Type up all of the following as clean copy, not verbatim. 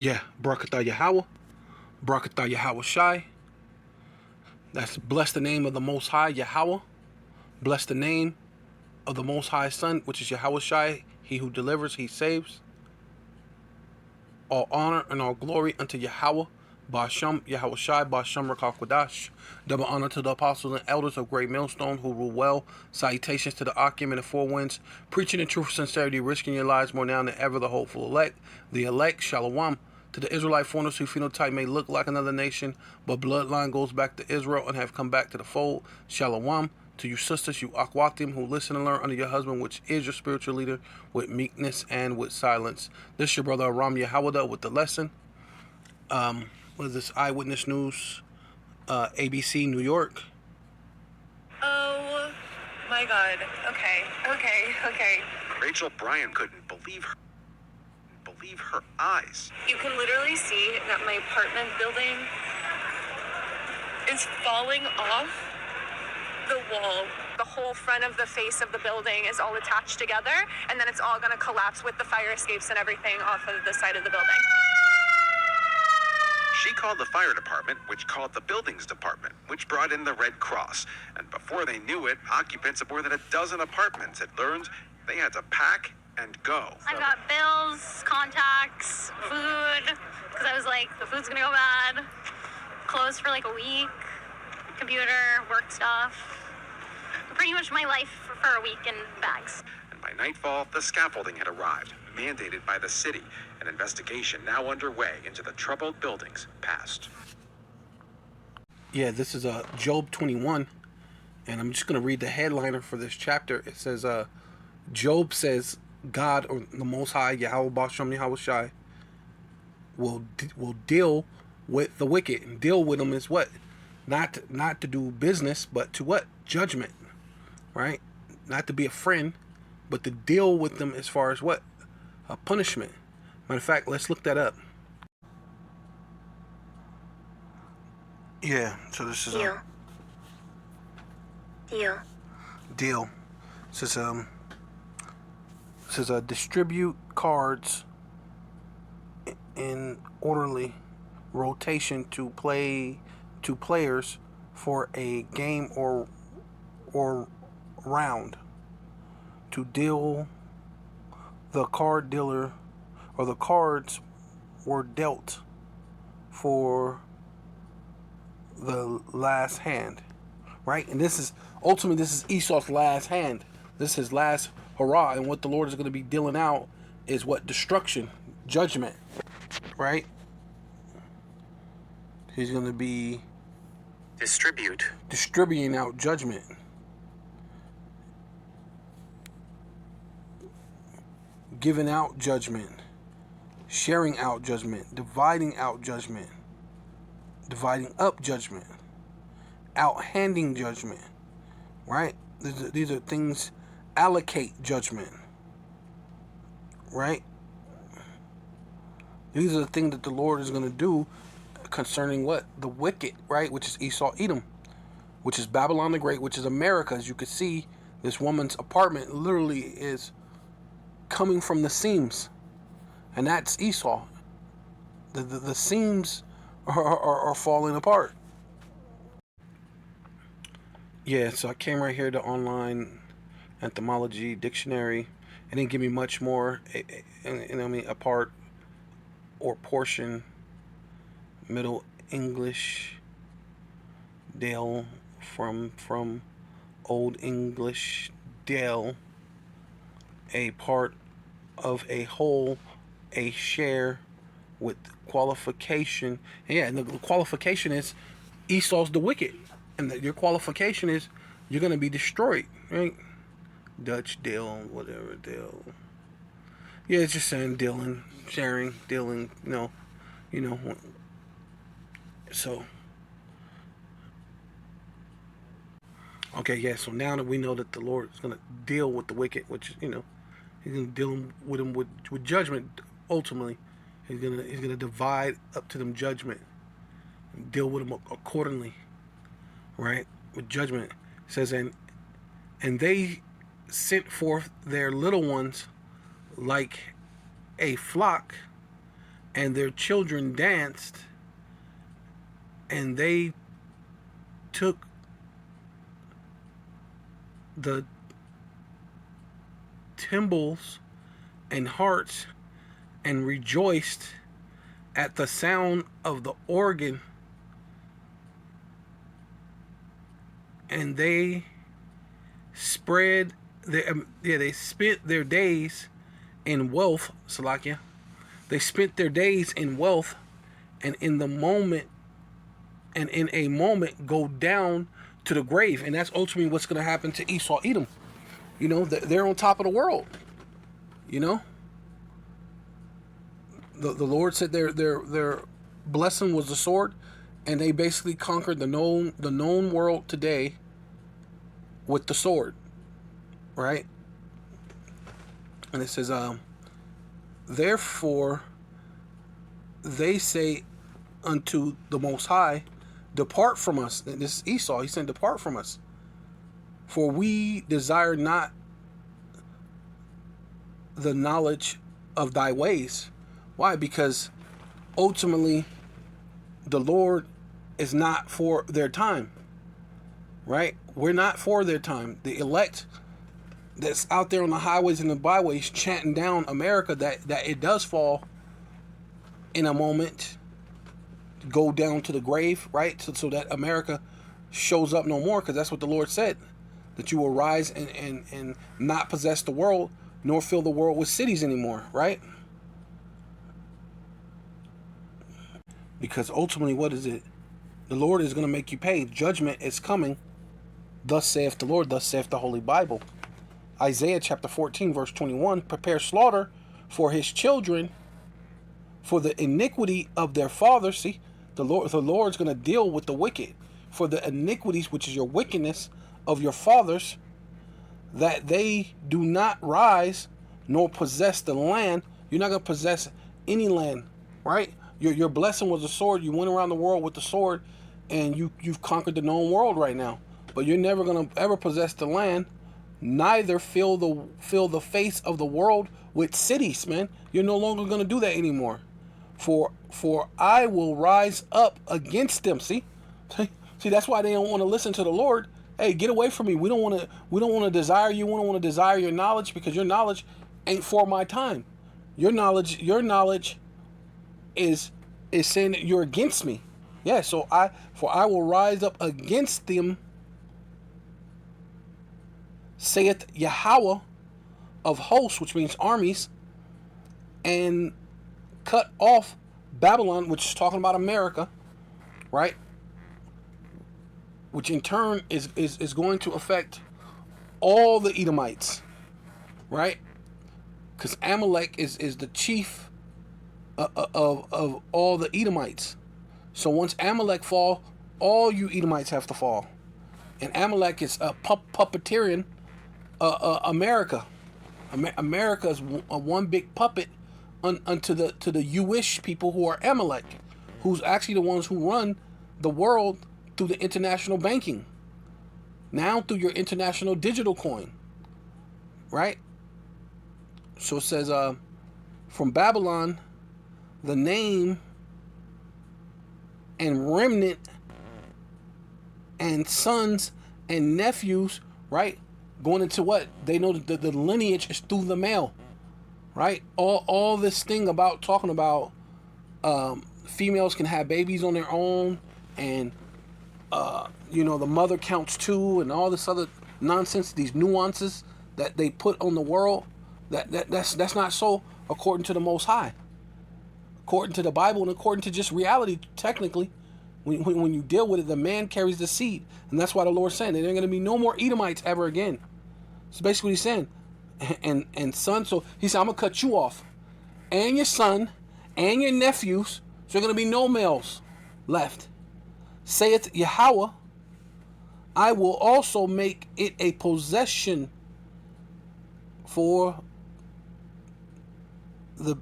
Yeah, Barakatah Yahweh, Barakatah Yahweh Shai. That's bless the name of the Most High Yahweh. Bless the name of the Most High Son, which is Yahweh Shai. He who delivers, he saves. All honor and all glory unto Yahweh. Ba'asham Yahweh Shai, Ba'asham Rakakwadash. Double honor to the apostles and elders of Great Millstone who rule well. Salutations to the Akim and the Four Winds. Preaching in truth and sincerity, risking your lives more now than ever. The hopeful elect. The elect, Shalom. To the Israelite foreigners whose phenotype may look like another nation, but bloodline goes back to Israel and have come back to the fold. Shalom. To you sisters, you Akwatim, who listen and learn under your husband, which is your spiritual leader, with meekness and with silence. This is your brother Aram Yahawada with the lesson. What is this? Eyewitness News, ABC, New York. Oh my God. Okay. Rachel Bryan couldn't believe her eyes. You can literally see that my apartment building is falling off the wall. The whole front of the face of the building is all attached together, and then it's all gonna collapse with the fire escapes and everything off of the side of the building. She called the fire department, which called the buildings department, which brought in the Red Cross. And before they knew it, occupants of more than a dozen apartments had learned they had to pack and go. I got bills, contacts, food, because I was like, the food's gonna go bad. Clothes for like a week, computer, work stuff. Pretty much my life for a week in bags. And by nightfall, the scaffolding had arrived, mandated by the city. An investigation now underway into the troubled building's past. Yeah, this is Job 21, and I'm just going to read the headliner for this chapter. It says, Job says God, or the Most High, Yahweh Ba'asham Yahweh Shai, will deal with the wicked. And deal with them is what? Not to do business, but to what? Judgment, right? Not to be a friend, but to deal with them as far as what? A punishment. Matter of fact, let's look that up. Yeah, so this is deal. It says distribute cards in orderly rotation to players for a game or round. To deal, the card dealer or the cards were dealt for the last hand, right? And this is Esau's last hand. This is his last hurrah, and what the Lord is going to be dealing out is what? Destruction, judgment, right? He's going to be distributing out judgment. Giving out judgment, sharing out judgment, dividing out judgment, dividing up judgment, outhanding judgment, right? These are things, allocate judgment, right? These are the things that the Lord is going to do concerning what? The wicked, right? Which is Esau, Edom, which is Babylon the Great, which is America. As you can see, this woman's apartment literally is coming from the seams, and that's Esau. The seams are falling apart. Yeah, so I came right here to online etymology dictionary. It didn't give me much more. A part or portion, Middle English, Dale from Old English, Dale, a part of a whole, a share with qualification. Yeah, and the qualification is Esau's the wicked, and your qualification is you're going to be destroyed, right? Dutch deal, whatever deal. Yeah, it's just saying dealing, sharing, dealing. So okay, yeah. So now that we know that the Lord is going to deal with the wicked, which He's going to deal with them with judgment. Ultimately, He's gonna divide up to them judgment, and deal with them accordingly, right? With judgment. It says, and they sent forth their little ones like a flock and their children danced, and they took the timbrels and harps and rejoiced at the sound of the organ, and they spread they spent their days in wealth, Salakia. They spent their days in wealth, and in a moment go down to the grave. And that's ultimately what's going to happen to Esau, Edom. You know, they're on top of the world. You know, the Lord said their blessing was the sword, and they basically conquered the known world today with the sword, right? And it says, therefore they say unto the Most High, depart from us. And this is Esau. He said, depart from us, for we desire not the knowledge of thy ways. Why? Because ultimately the Lord is not for their time, right? We're not for their time. The elect that's out there on the highways and the byways chanting down America, that it does fall in a moment, go down to the grave, right? So that America shows up no more, because that's what the Lord said, that you will rise and not possess the world, nor fill the world with cities anymore, right? Because ultimately, what is it? The Lord is going to make you pay. Judgment is coming. Thus saith the Lord, thus saith the Holy Bible. Isaiah chapter 14, verse 21, prepare slaughter for his children, for the iniquity of their fathers. See, the Lord's going to deal with the wicked for the iniquities, which is your wickedness of your fathers, that they do not rise nor possess the land. You're not going to possess any land, right? Your blessing was a sword. You went around the world with the sword, and you've conquered the known world right now. But you're never going to ever possess the land, neither fill the face of the world with cities, man. You're no longer going to do that anymore. For I will rise up against them. See, that's why they don't want to listen to the Lord. Hey, get away from me. We don't want to desire you. We don't want to desire your knowledge, because your knowledge ain't for my time. Your knowledge is saying that you're against me. Yeah, so I will rise up against them, saith Yahweh of hosts, which means armies, and cut off Babylon, which is talking about America, right? Which in turn is going to affect all the Edomites, right? Because Amalek is the chief of all the Edomites. So once Amalek fall, all you Edomites have to fall. And Amalek is puppeteering America. America is one big puppet unto the Jewish people who are Amalek, who's actually the ones who run the world through the international banking. Now through your international digital coin, right? So it says, from Babylon, the name and remnant and sons and nephews, right? Going into what? They know that the lineage is through the male, right? All this thing about talking about females can have babies on their own, and the mother counts two, and all this other nonsense, these nuances that they put on the world, that's not so according to the Most High. According to the Bible and according to just reality, technically, when you deal with it, the man carries the seed. And that's why the Lord's saying there ain't going to be no more Edomites ever again. So basically what he's saying. And son, so he said, I'm going to cut you off. And your son, and your nephews. So there are going to be no males left. Saith Yahweh, I will also make it a possession for the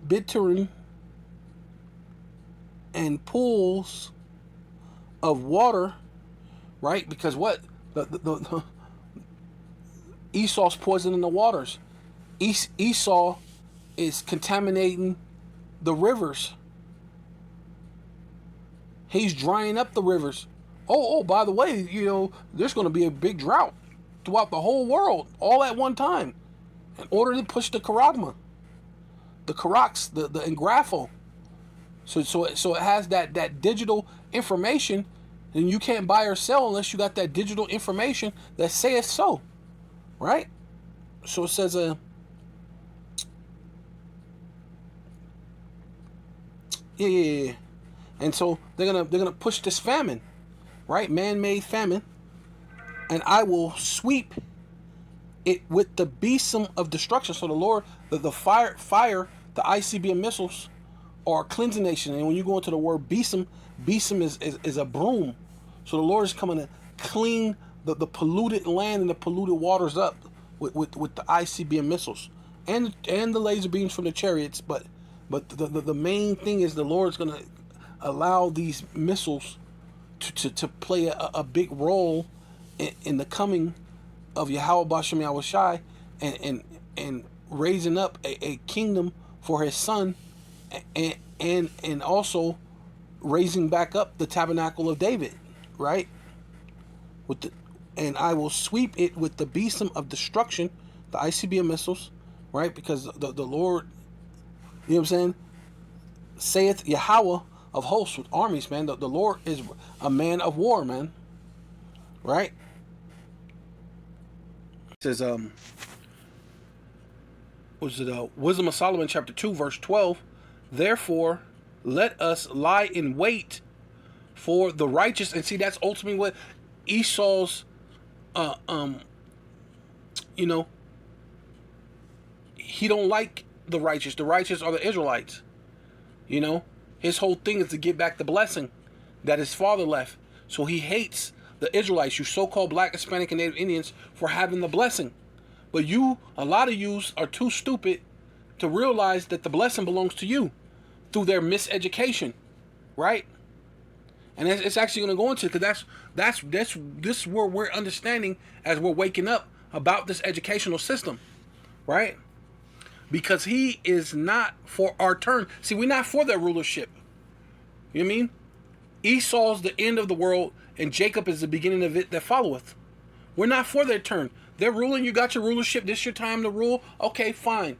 bittern and pools of water, right? Because what? The Esau's poisoning the waters. Esau is contaminating the rivers. He's drying up the rivers. Oh, by the way, there's going to be a big drought throughout the whole world, all at one time, in order to push the charagma, the Karax, the Engrapho. So it has that digital information, and you can't buy or sell unless you got that digital information that saith so, right? So it says yeah. And so they're gonna push this famine, right? Man-made famine, and I will sweep it with the besom of destruction. So the Lord, the fire, the ICBM missiles are a cleansing nation. And when you go into the word besom is a broom. So the Lord is coming to clean the polluted land and the polluted waters up with the ICBM missiles and the laser beams from the chariots. But the main thing is the Lord's going to allow these missiles to play a big role in the coming of Yahweh Bashem Yahweh Shai and raising up a kingdom for his son, and also raising back up the tabernacle of David, right? And I will sweep it with the besom of destruction, the ICBM missiles, right? Because the Lord, you know what I'm saying, saith Yahweh of hosts with armies, man. The Lord is a man of war, man, right? It says, Wisdom of Solomon chapter 2 verse 12, therefore let us lie in wait for the righteous. And see, that's ultimately what Esau's he don't like the righteous. The righteous are the Israelites. His whole thing is to get back the blessing that his father left. So he hates the Israelites, you so-called Black, Hispanic, and Native Indians, for having the blessing. But a lot of yous are too stupid to realize that the blessing belongs to you through their miseducation, right? And it's actually going to go into, because this is where we're understanding as we're waking up about this educational system, right? Because he is not for our turn. See, we're not for their rulership. You know what I mean? Esau's the end of the world, and Jacob is the beginning of it that followeth. We're not for their turn. They're ruling. You got your rulership. This your time to rule. Okay, fine.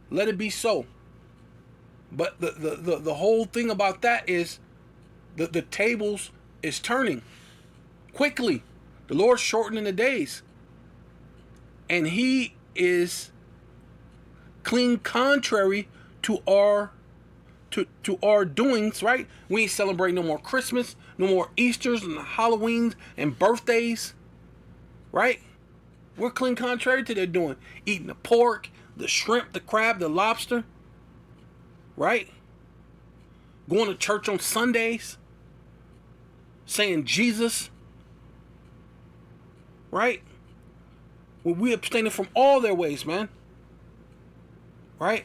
Let it be so. But the whole thing about that is the tables is turning quickly. The Lord's shortening the days. And he is clean contrary to our doings, right? We ain't celebrating no more Christmas, no more Easters and Halloweens and birthdays, right? We're clean contrary to their doing. Eating the pork, the shrimp, the crab, the lobster, right? Going to church on Sundays, saying Jesus, right? Well, we abstaining from all their ways, man. Right?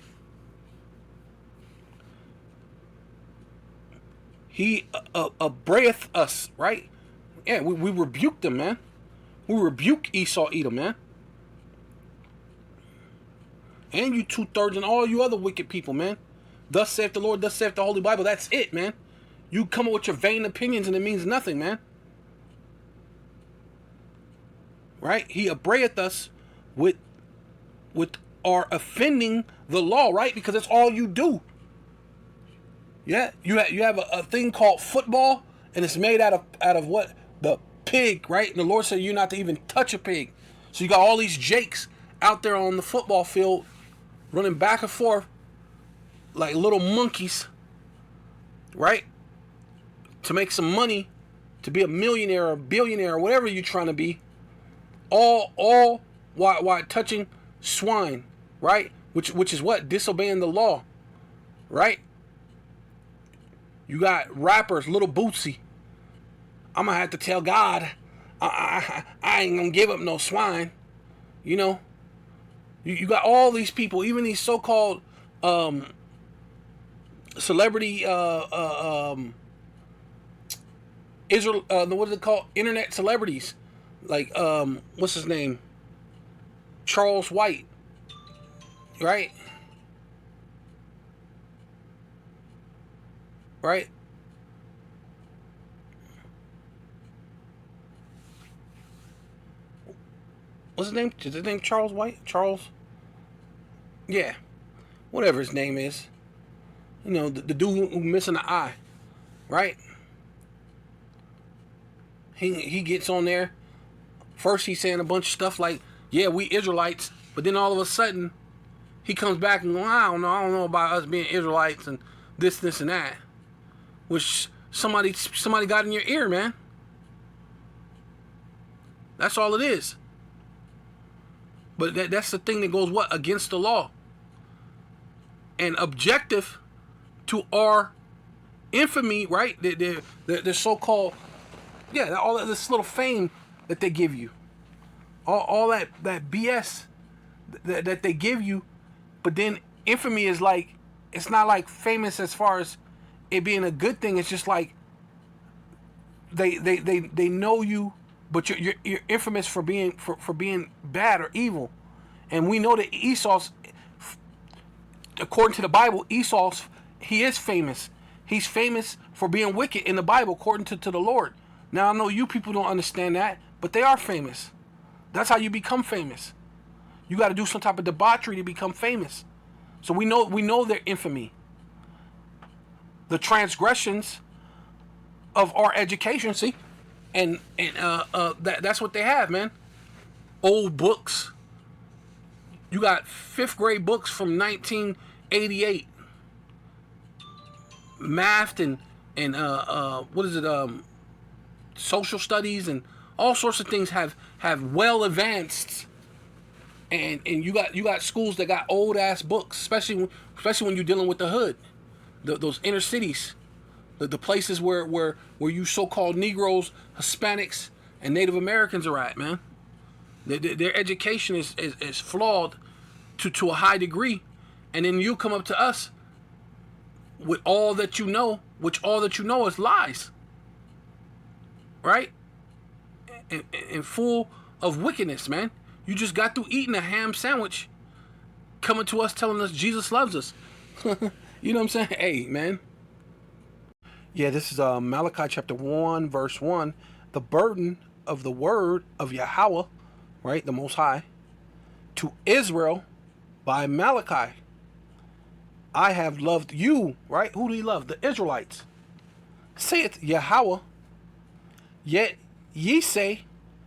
He upbraideth us, right? Yeah, we rebuked them, man. We rebuke Esau, Edom, man. And you 2/3 and all you other wicked people, man. Thus saith the Lord, thus saith the Holy Bible. That's it, man. You come up with your vain opinions and it means nothing, man. Right? He upbraideth us with our offending the law, right? Because that's all you do. Yeah, you have a thing called football, and it's made out of what? The pig, right? And the Lord said you're not to even touch a pig. So you got all these jakes out there on the football field running back and forth like little monkeys, right? To make some money, to be a millionaire or a billionaire or whatever you're trying to be. All while touching swine, right? Which is what? Disobeying the law, right? You got rappers, Little Bootsy. I'm gonna have to tell God, I ain't gonna give up no swine. You got all these people, even these so-called celebrity Israel, what is it called? Internet celebrities, like what's his name? Charles White, right? right? What's his name? Is his name Charles White? Charles? Yeah. Whatever his name is. You know, the dude who missing the eye. Right? He gets on there. First he's saying a bunch of stuff like, yeah, we Israelites. But then all of a sudden, he comes back and goes, I don't know about us being Israelites and this, and that. Which somebody got in your ear, man. That's all it is. But that's the thing that goes what? Against the law. And objective to our infamy, right? Their so-called, yeah, all of this little fame that they give you. All that BS that they give you. But then infamy is like, it's not like famous as far as it being a good thing. It's just like they know you, but you're infamous for being bad or evil. And we know that Esau's, according to the Bible, he is famous. He's famous for being wicked in the Bible, according to the Lord. Now I know you people don't understand that, but they are famous. That's how you become famous. You got to do some type of debauchery to become famous. So we know their infamy. The transgressions of our education, see, and that's what they have, man. Old books. You got 5th grade books from 1988. Math and what is it? Social studies and all sorts of things have well advanced. And you got schools that got old ass books, especially when you're dealing with the hood, those inner cities, the places where you so-called Negroes, Hispanics, and Native Americans are at, man. Their education is flawed to a high degree, and then you come up to us with all that you know, which all that you know is lies, right? And full of wickedness, man. You just got through eating a ham sandwich, coming to us telling us Jesus loves us. You know what I'm saying? Hey, man. Yeah, this is Malachi chapter 1, verse 1. The burden of the word of Yahweh, right, the Most High, to Israel by Malachi. I have loved you, right? Who do he love? The Israelites. Saith Yahweh, yet ye say,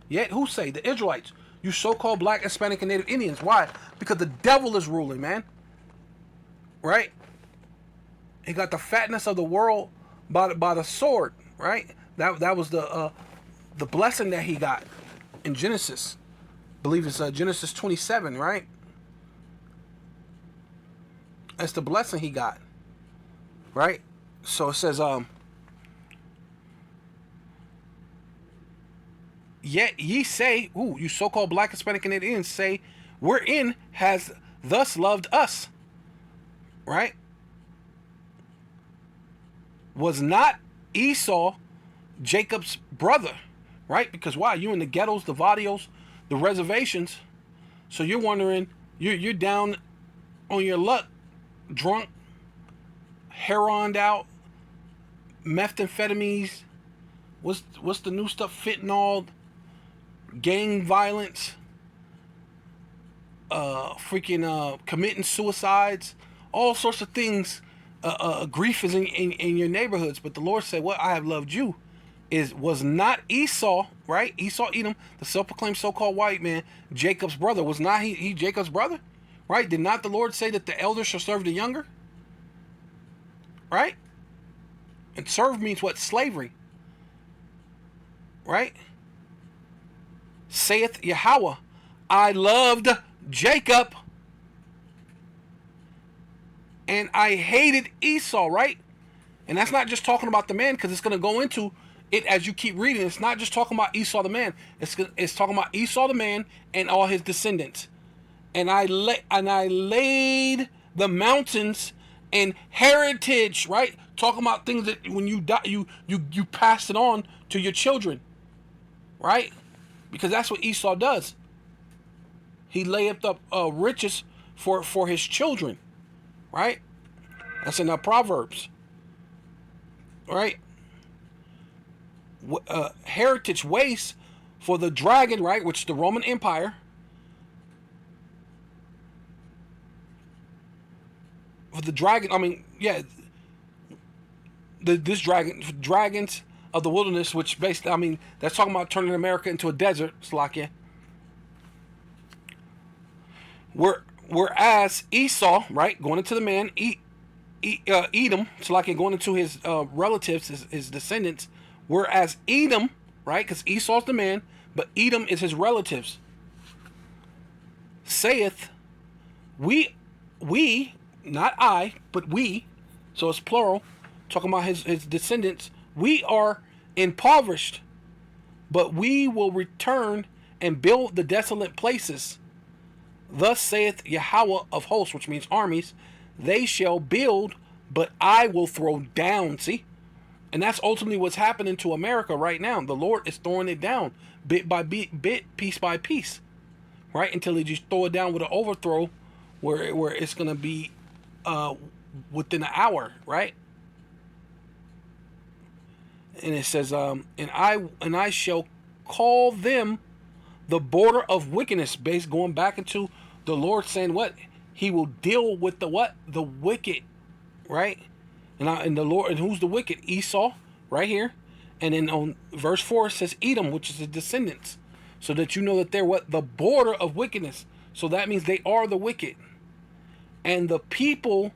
yet who say? The Israelites. You so-called black, Hispanic, and Native Indians. Why? Because the devil is ruling, man. Right? He got the fatness of the world by the sword, right? That was the blessing that he got in Genesis. I believe it's Genesis 27, right? That's the blessing he got, right? So it says, yet ye say, you so-called black, Hispanic, and Indians say, wherein has thus loved us, right? Was not Esau Jacob's brother, right? Because why? You in the ghettos, the vadios, the reservations. So you're wondering, you're down on your luck, drunk, heroined out, methamphetamines, what's the new stuff? Fentanyl, gang violence, committing suicides, all sorts of things. Grief is in your neighborhoods, but the Lord said, "What I have loved you was not Esau, right? Esau, Edom, the self-proclaimed so-called white man, Jacob's brother. Was not he Jacob's brother, right? Did not the Lord say that the elder shall serve the younger, right? And serve means what? Slavery, right? Saith Yahweh, I loved Jacob, and I hated Esau, right? And that's not just talking about the man, because it's going to go into it as you keep reading. It's not just talking about Esau the man. It's talking about Esau the man and all his descendants. And I laid the mountains in heritage, right? Talking about things that when you die, you pass it on to your children, right? Because that's what Esau does. He layeth up riches for his children, right? That's in Proverbs. right? Heritage waste for the dragon, right, which is the Roman Empire. For the dragon, I mean, yeah, this dragons of the wilderness, which basically, I mean, that's talking about turning America into a desert, Slovakia. Whereas Esau, right, going into the man, Edom, Slovakia, going into his relatives, his descendants. Whereas Edom, right, because Esau's the man, but Edom is his relatives. Saith, we, not I, but we, so it's plural, talking about his descendants, we are impoverished, but we will return and build the desolate places. Thus saith Yahweh of hosts, which means armies, they shall build, but I will throw down. See? And that's ultimately what's happening to America right now. The Lord is throwing it down bit by bit, piece by piece, right? Until he just throw it down with an overthrow where it's going to be within an hour, right? And it says, and I shall call them the border of wickedness, based going back into the Lord saying what? He will deal with the what? The wicked, right? And the Lord, and who's the wicked? Esau, right here. And then on verse 4 it says Edom, which is the descendants. So that you know that they're what? The border of wickedness. So that means they are the wicked. And the people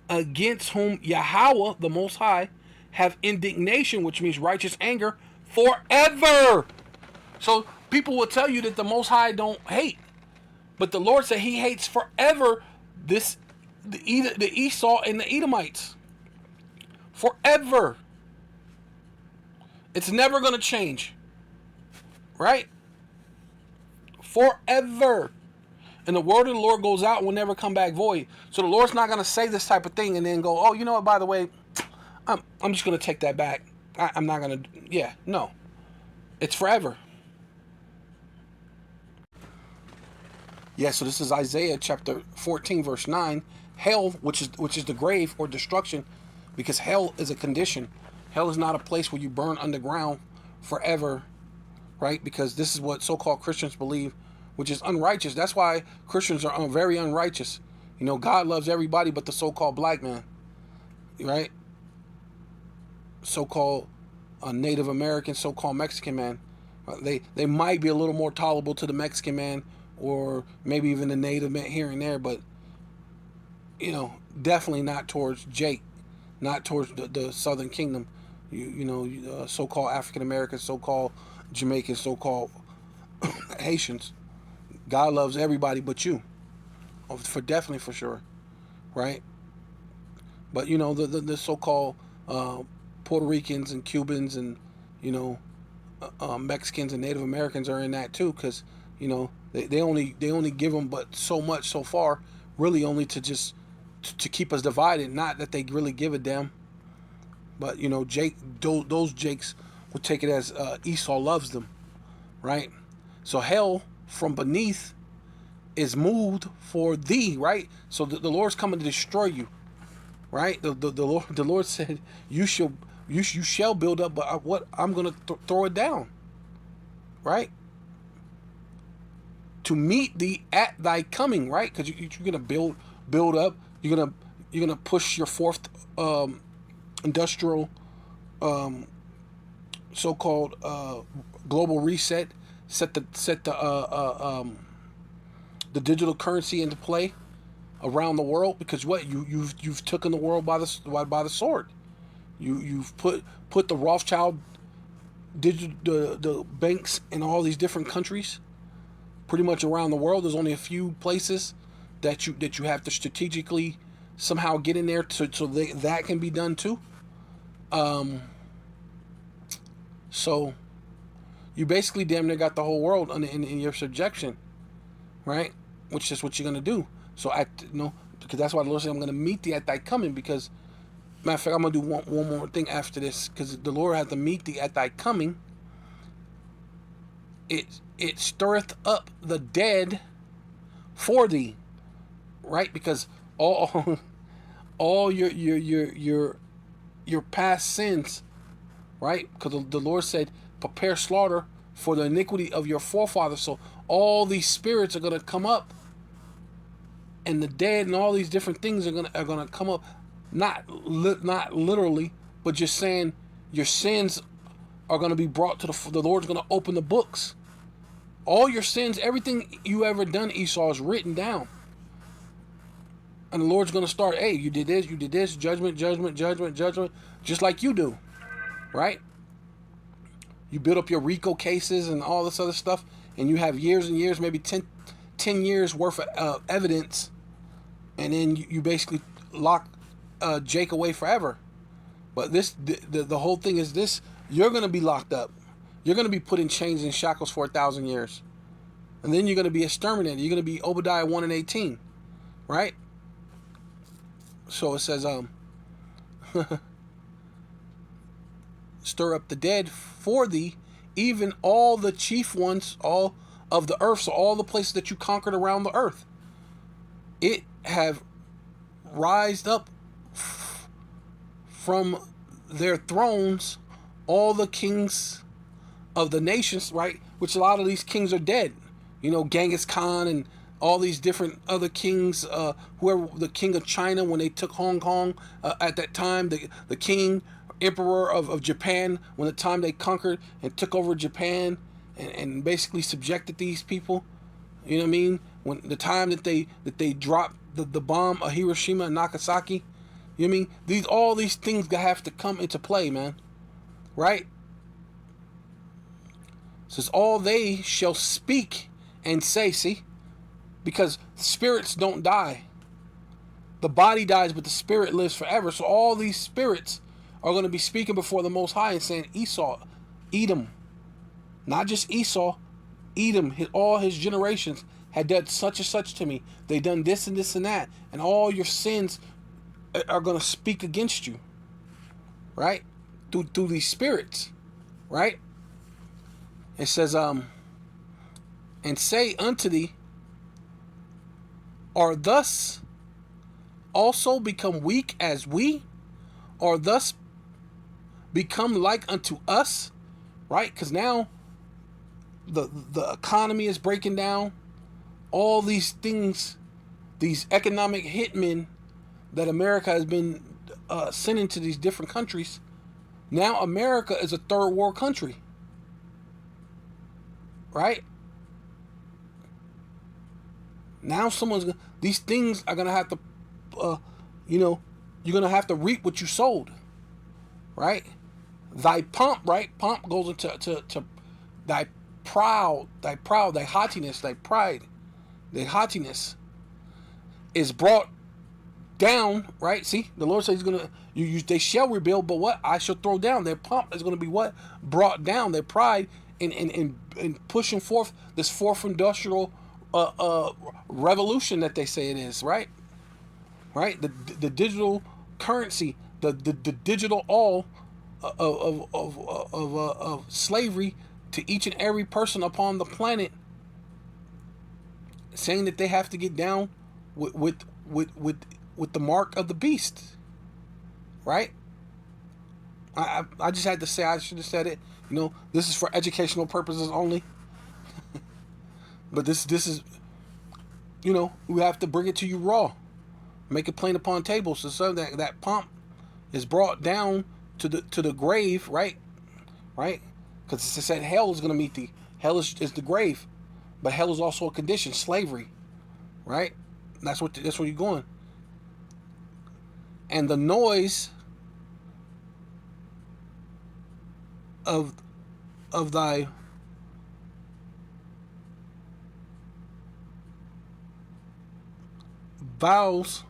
against whom Yahweh, the Most High, have indignation, which means righteous anger, forever. So people will tell you that the Most High don't hate. But the Lord said he hates forever the Esau and the Edomites. Forever. It's never going to change. Right? Forever. And the word of the Lord goes out and will never come back void. So the Lord's not going to say this type of thing and then go, oh, you know what, by the way, I'm just going to take that back. I'm not going to, yeah, no. It's forever. Yeah, so this is Isaiah chapter 14, verse 9. Hell, which is the grave or destruction, because hell is a condition. Hell is not a place where you burn underground forever, right? Because this is what so-called Christians believe, which is unrighteous. That's why Christians are very unrighteous. You know, God loves everybody but the so-called black man, right? So-called Native American, so-called Mexican man. They might be a little more tolerable to the Mexican man or maybe even the Native man here and there, but you know, definitely not towards Jake, not towards the Southern Kingdom. You know, so-called African Americans, so-called Jamaicans, so-called Haitians. God loves everybody but you, for sure, right? But you know, the so-called Puerto Ricans and Cubans and you know Mexicans and Native Americans are in that too, because you know they only give them but so much so far, really only to keep us divided. Not that they really give a damn, but you know, those Jakes will take it as Esau loves them, right? So hell from beneath is moved for thee, right? So the Lord's coming to destroy you, right? The Lord said you shall build up, but I'm gonna throw it down, right? To meet thee at thy coming, right? Because you're gonna build up. You're gonna push your fourth industrial so-called global reset. Set the digital currency into play around the world, because what you've taken the world by the sword. You've put the Rothschild the banks in all these different countries, pretty much around the world. There's only a few places that you have to strategically somehow get in there so that can be done too. So you basically damn near got the whole world in your subjection, right? Which is what you're gonna do. So because that's why the Lord said, I'm gonna meet thee at thy coming. Because matter of fact, I'm gonna do one more thing after this, because the Lord has to meet thee at thy coming. It stirreth up the dead for thee, right? Because all your your past sins, right? Because the Lord said, prepare slaughter for the iniquity of your forefathers. So all these spirits are going to come up, and the dead and all these different things are gonna come up, not literally, but just saying your sins are going to be brought to the Lord's going to open the books. All your sins, everything you ever done, Esau, is written down. And the Lord's going to start, hey, you did this, judgment, judgment, judgment, judgment, just like you do, right? You build up your RICO cases and all this other stuff, and you have years and years, maybe 10 years worth of evidence, and then you basically lock Jake away forever. But the whole thing is this: you're going to be locked up. You're going to be put in chains and shackles for 1,000 years. And then you're going to be exterminated. You're going to be Obadiah 1:18, right? So it says, stir up the dead for thee, even all the chief ones, all of the earth, so all the places that you conquered around the earth. It have rised up from their thrones, all the kings of the nations, right? Which a lot of these kings are dead. You know, Genghis Khan and all these different other kings, whoever, the king of China when they took Hong Kong at that time, the king, emperor of Japan, when the time they conquered and took over Japan and basically subjected these people. You know what I mean? When the time that they dropped the bomb of Hiroshima and Nagasaki. You know what I mean? All these things have to come into play, man. Right? It says, all they shall speak and say, see? Because spirits don't die. The body dies, but the spirit lives forever. So all these spirits are going to be speaking before the Most High and saying, Esau, Edom. Not just Esau, Edom, all his generations had done such and such to me. They done this and this and that. And all your sins are going to speak against you. Right? Through these spirits. Right? It says, and say unto thee, are thus also become weak as we, or thus become like unto us, right? Because now the economy is breaking down. All these things, these economic hitmen that America has been sending to these different countries. Now America is a third world country, right? Now these things are gonna have to, you're gonna have to reap what you sowed, right? Thy pomp, right? Pomp goes into thy haughtiness, thy pride, thy haughtiness is brought down, right? See, the Lord says He's gonna, they shall rebuild, but what? I shall throw down. Their pomp is gonna be what? Brought down. Their pride in pushing forth this fourth industrial revolution that they say it is, right? Right? The digital currency, the digital all of slavery to each and every person upon the planet, saying that they have to get down with the mark of the beast, right? I just had to say, I should have said it. This is for educational purposes only. But this is, we have to bring it to you raw, make it plain upon tables, so that pomp is brought down to the grave, right? Right? Because it said hell is going to meet thee. Hell is the grave, but hell is also a condition, slavery, right? That's where you're going. And the noise of thy vows,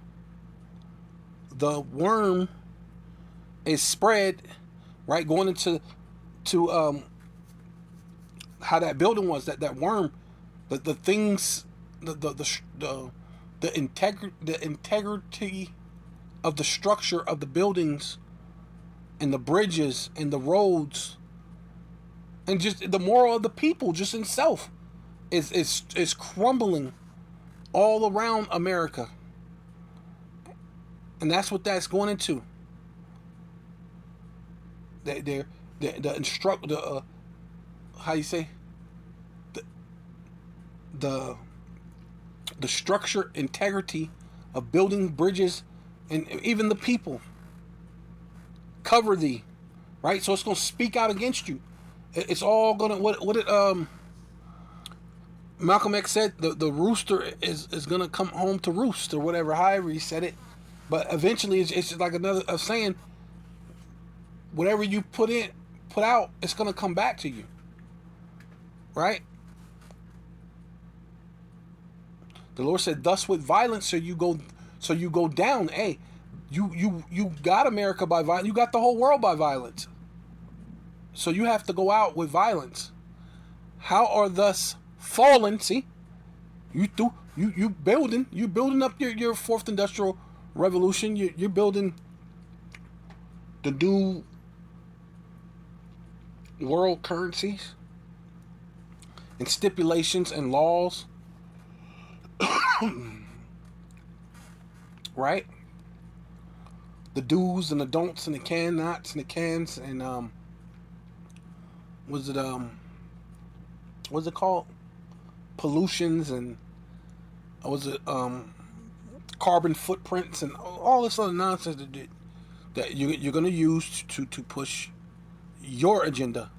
the worm is spread, right? Going into how that building was, that worm, the things, the integrity of the structure of the buildings and the bridges and the roads and just the moral of the people just in self is crumbling all around America. And that's what that's going into. The instruct the how you say the the structure integrity of building bridges and even the people cover thee, right? So it's going to speak out against you. It's all going to what it Malcolm X said, the rooster is going to come home to roost, or whatever, however he said it. But eventually it's like another of saying, whatever you put out, it's going to come back to you, right? The Lord said, "Thus with violence, so you go down." Hey, you got America by violence. You got the whole world by violence. So you have to go out with violence. How are thus fallen? See, you building up your fourth industrial revolution. You're building the new world currencies and stipulations and laws. Right? The do's and the don'ts and the can-nots and the cans and what's it called? Pollutions and carbon footprints and all this other nonsense that you're going to use to push your agenda,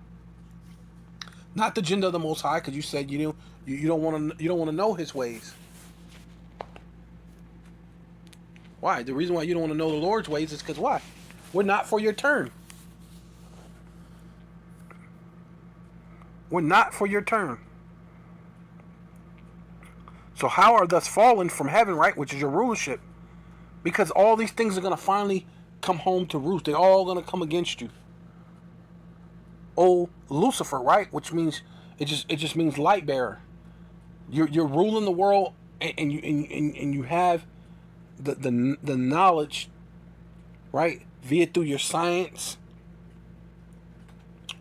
not the agenda of the Most High, because you said you don't want to know His ways. Why? The reason why you don't want to know the Lord's ways is because why? We're not for your turn. We're not for your turn. So how are thus fallen from heaven, right? Which is your rulership. Because all these things are going to finally come home to roost. They're all going to come against you. Oh, Lucifer, right? Which means it just means light bearer. You're ruling the world, and you have the knowledge, right? Via through your science,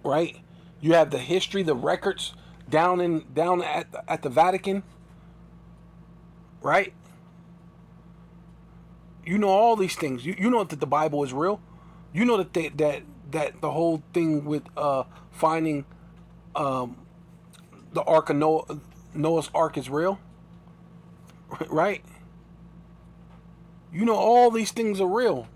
right? You have the history, the records down at the Vatican, right? You know all these things. You know that the Bible is real. You know that that the whole thing with finding the Ark of Noah's Ark is real, right? You know all these things are real.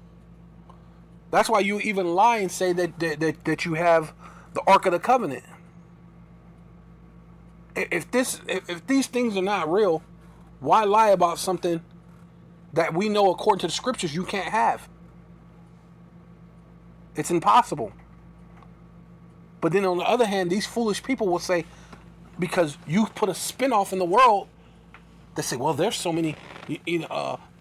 That's why you even lie and say that you have the Ark of the Covenant. If these things are not real, why lie about something that we know according to the scriptures you can't have? It's impossible. But then on the other hand, these foolish people will say, because you put a spin-off in the world, they say, well, there's so many,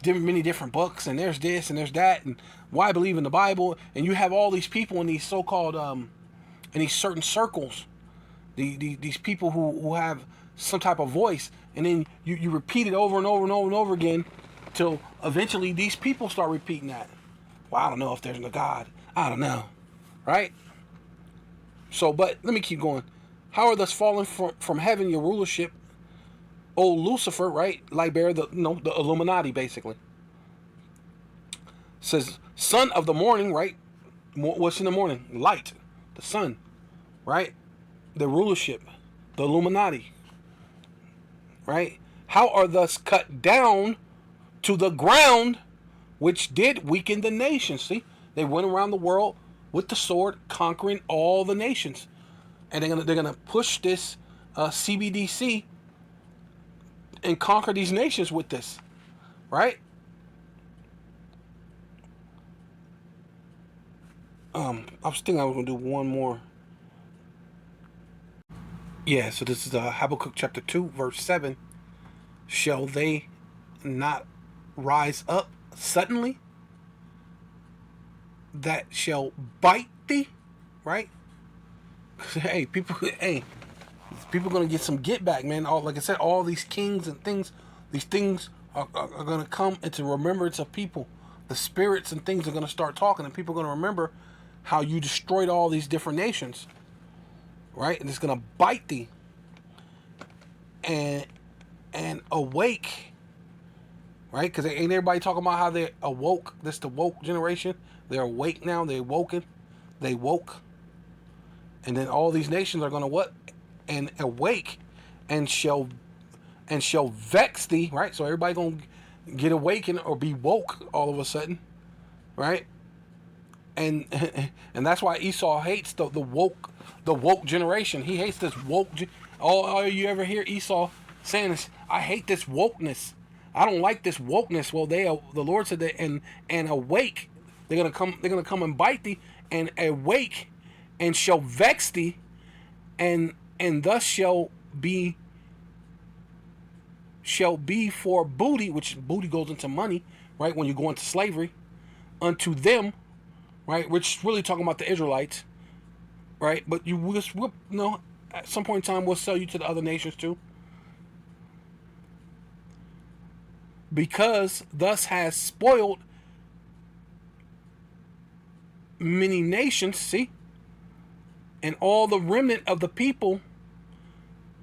many different books, and there's this and there's that, and why believe in the Bible? And you have all these people in these so-called, in these certain circles, these people who have some type of voice, and then you repeat it over and over and over and over again, till eventually these people start repeating that. Well, I don't know if there's a God. I don't know, right? So, but let me keep going. How are thus fallen from heaven your rulership, O Lucifer, right? Liber, the Illuminati, basically. Says, son of the morning, right? What's in the morning? Light, the sun, right? The rulership, the Illuminati, right? How are thus cut down to the ground, which did weaken the nations. See, they went around the world with the sword, conquering all the nations, and they're gonna push this CBDC and conquer these nations with this, right? I was thinking I was gonna do one more. Yeah, so this is Habakkuk chapter 2, verse 7. Shall they not rise up suddenly that shall bite thee, right? Hey, people gonna get some get back, man. Like I said, all these kings and things, these things are gonna come into remembrance of people. The spirits and things are gonna start talking, and people are gonna remember how you destroyed all these different nations, right? And it's gonna bite thee. And awake, right? Because ain't everybody talking about how they awoke? This the woke generation. They're awake now. They're woken. They woke. And then all these nations are going to what? And awake and shall vex thee, right? So everybody going to get awakened or be woke all of a sudden, right? And and that's why Esau hates the woke generation. He hates this woke. All you ever hear Esau saying is, "I hate this wokeness. I don't like this wokeness." Well, the Lord said that, and awake. They're gonna come and bite thee, and awake, and shall vex thee, and thus shall be for booty, which booty goes into money, right? When you go into slavery, unto them, right? Which is really talking about the Israelites, right? But at some point in time, we'll sell you to the other nations too. Because thus has spoiled many nations, see? And all the remnant of the people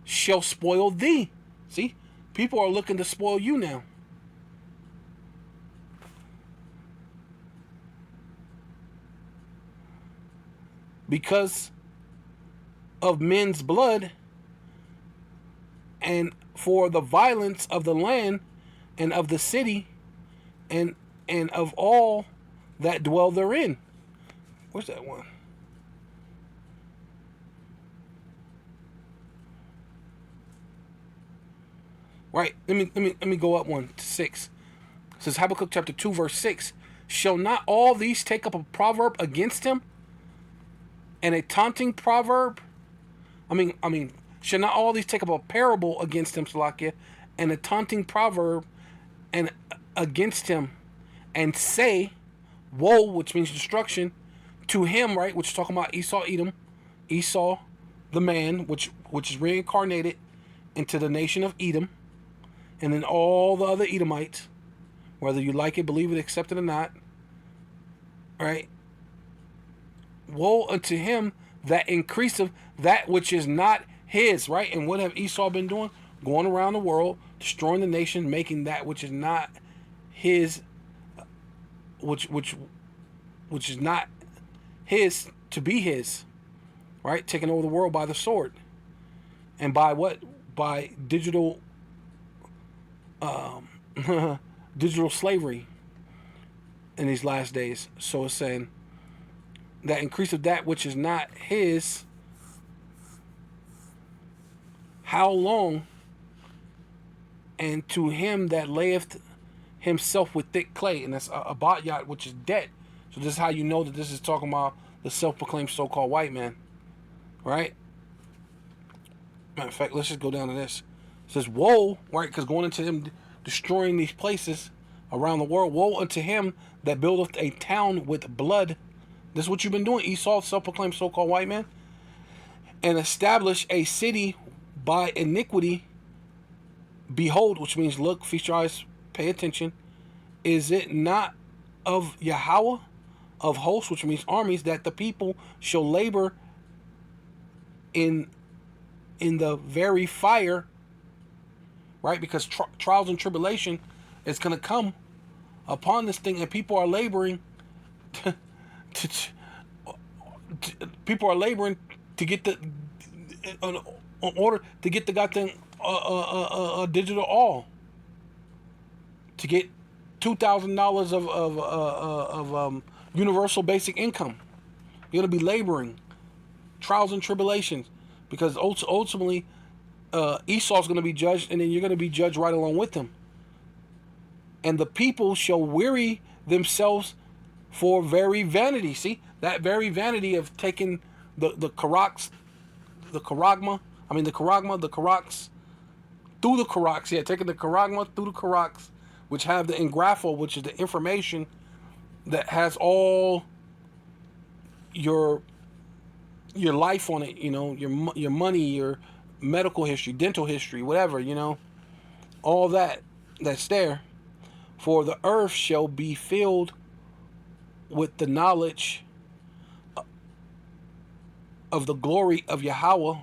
shall spoil thee. See? People are looking to spoil you now. Because of men's blood, and for the violence of the land and of the city, and of all that dwell therein. Where's that one? Right. Let me go up 1 to 6. It says Habakkuk chapter 2 verse 6. Shall not all these take up a proverb against him, and a taunting proverb? Shall not all these take up a parable against him, Salakia, and a taunting proverb and against him, and say, woe, which means destruction, to him, right? Which is talking about Esau, Edom, Esau, the man, which is reincarnated into the nation of Edom, and then all the other Edomites, whether you like it, believe it, accept it or not, right? Woe unto him that increaseth that which is not his, right? And what have Esau been doing? Going around the world, destroying the nation, making that which is not his, which is not his to be his, right? Taking over the world by the sword. And by what? By digital digital slavery in these last days. So it's saying that increase of that which is not his, how long? And to him that layeth himself with thick clay, and that's a batyat, which is debt. So this is how you know that this is talking about the self-proclaimed so-called white man, right? Matter of fact, let's just go down to this. It says, woe, right? Because going into him destroying these places around the world, woe unto him that buildeth a town with blood. This is what you've been doing, Esau, self-proclaimed so-called white man, and establish a city by iniquity. Behold, which means look, feast your eyes, pay attention. Is it not of Yahweh of hosts, which means armies, that the people shall labor in the very fire, right? Because trials and tribulation is going to come upon this thing, and people are laboring people are laboring to get in order to get the goddamn digital all, to get $2,000 of universal basic income. You're gonna be laboring, trials and tribulations, because ultimately Esau's gonna be judged, and then you're gonna be judged right along with him. And the people shall weary themselves for very vanity. See, that very vanity of taking the karaks, the karagma, through the karaks, yeah, taking the karagma through the karaks, which have the engrapho, which is the information that has all your life on it, you know, your money, your medical history, dental history, whatever, you know, all that's there. For the earth shall be filled with the knowledge of the glory of Yahweh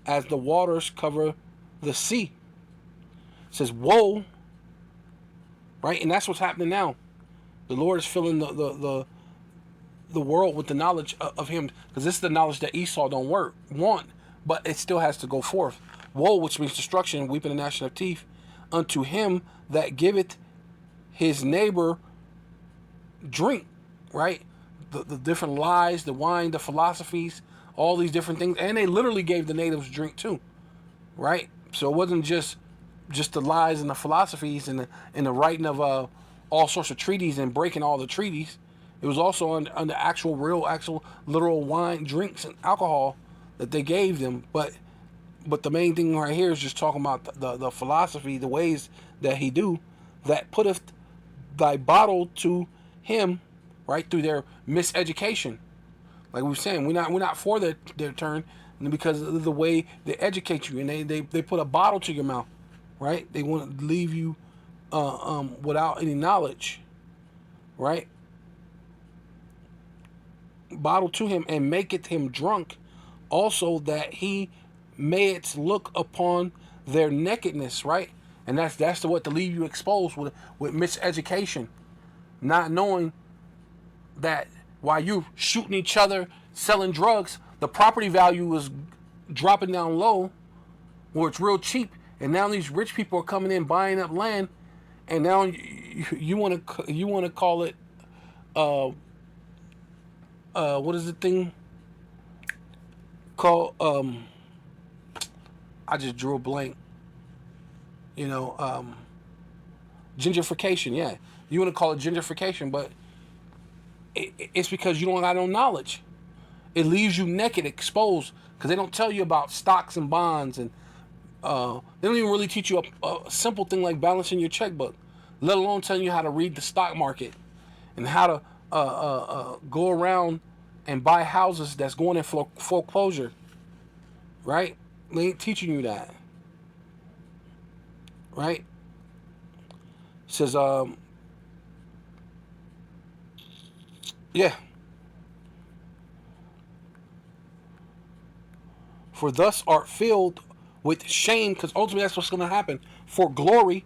as the waters cover the sea. It says, woe, right? And that's what's happening now. The Lord is filling the world with the knowledge of him, because this is the knowledge that Esau don't want, but it still has to go forth. Woe, which means destruction, weeping and gnashing of teeth, unto him that giveth his neighbor drink, right? The different lies, the wine, the philosophies, all these different things. And they literally gave the natives drink too, right? So it wasn't just the lies and the philosophies and the writing of all sorts of treaties and breaking all the treaties. It was also on the actual literal wine, drinks, and alcohol that they gave them. But the main thing right here is just talking about the philosophy, the ways that he do, that putteth thy bottle to him, right, through their miseducation. Like we were saying, we're not for their turn, because of the way they educate you, and they put a bottle to your mouth, right? They want to leave you without any knowledge, right? Bottle to him and maketh him drunk, also that he mayest look upon their nakedness, right? And that's what to leave you exposed with miseducation, not knowing that while you shooting each other, selling drugs, the property value is dropping down low, where it's real cheap, and now these rich people are coming in buying up land, and now you want to call it what is the thing called? I just drew a blank. Gentrification. Yeah, you want to call it gentrification, but it's because you don't have no knowledge. It leaves you naked, exposed, because they don't tell you about stocks and bonds, and they don't even really teach you a simple thing like balancing your checkbook, let alone telling you how to read the stock market and how to go around and buy houses that's going in foreclosure, right? They ain't teaching you that, right? It says, yeah. For thus art filled with shame, because ultimately that's what's going to happen. For glory,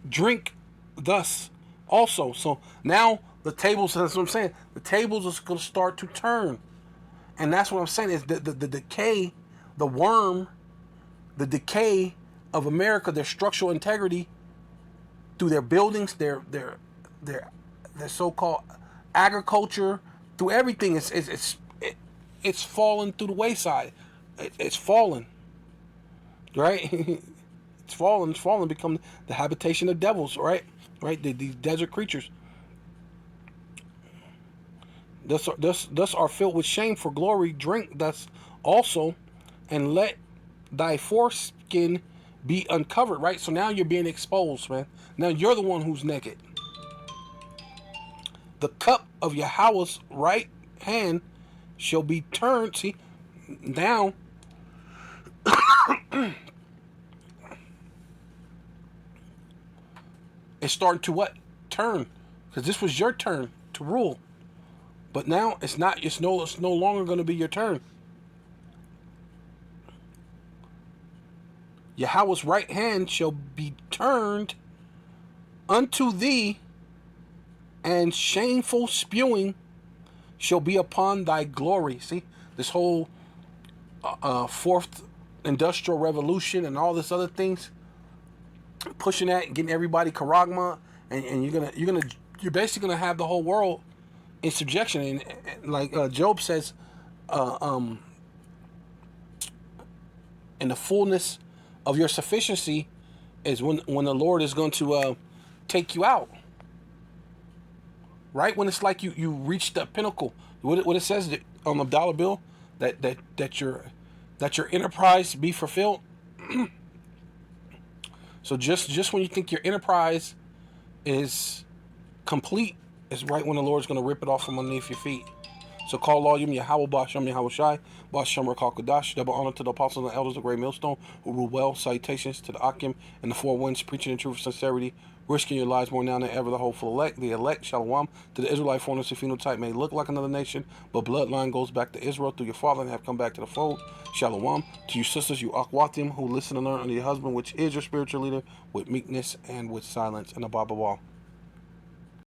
drink thus also. So now the tables, that's what I'm saying, the tables is going to start to turn. And that's what I'm saying is the decay, the worm, the decay of America, their structural integrity through their buildings, their so-called agriculture, through everything, it's fallen through the wayside. It's fallen, right? It's fallen, become the habitation of devils, right? These desert creatures. Thus are filled with shame. For glory, drink thus also, and let thy foreskin be uncovered, right? So now you're being exposed, man. Now you're the one who's naked. The cup of Yahweh's right hand shall be turned. See, now it's starting to what? Turn. Because this was your turn to rule. But now it's not. It's no longer going to be your turn. Yahweh's right hand shall be turned unto thee, and shameful spewing shall be upon thy glory. See, this whole fourth industrial revolution and all this other things, pushing that, getting everybody charagma, and you're basically gonna have the whole world in subjection. And like Job says, in the fullness of your sufficiency is when the Lord is going to take you out. Right when it's like you reach the pinnacle. What it says on the dollar bill, that your enterprise be fulfilled. So just when you think your enterprise is complete, is right when the Lord's going to rip it off from underneath your feet. So call all Yahweh, Ba'ashem, Yahweh Shai, Ba'ashem, Rakal Kadash, double honor to the apostles and elders of Great Millstone, who rule well, salutations to the Akim and the four winds, preaching the truth of sincerity, risking your lives more now than ever, the hopeful elect, Shalom, to the Israelite foreigners whose phenotype may look like another nation, but bloodline goes back to Israel through your father and have come back to the fold, Shalom, to you sisters, you Akwatim, who listen and learn under your husband, which is your spiritual leader, with meekness and with silence, and above all.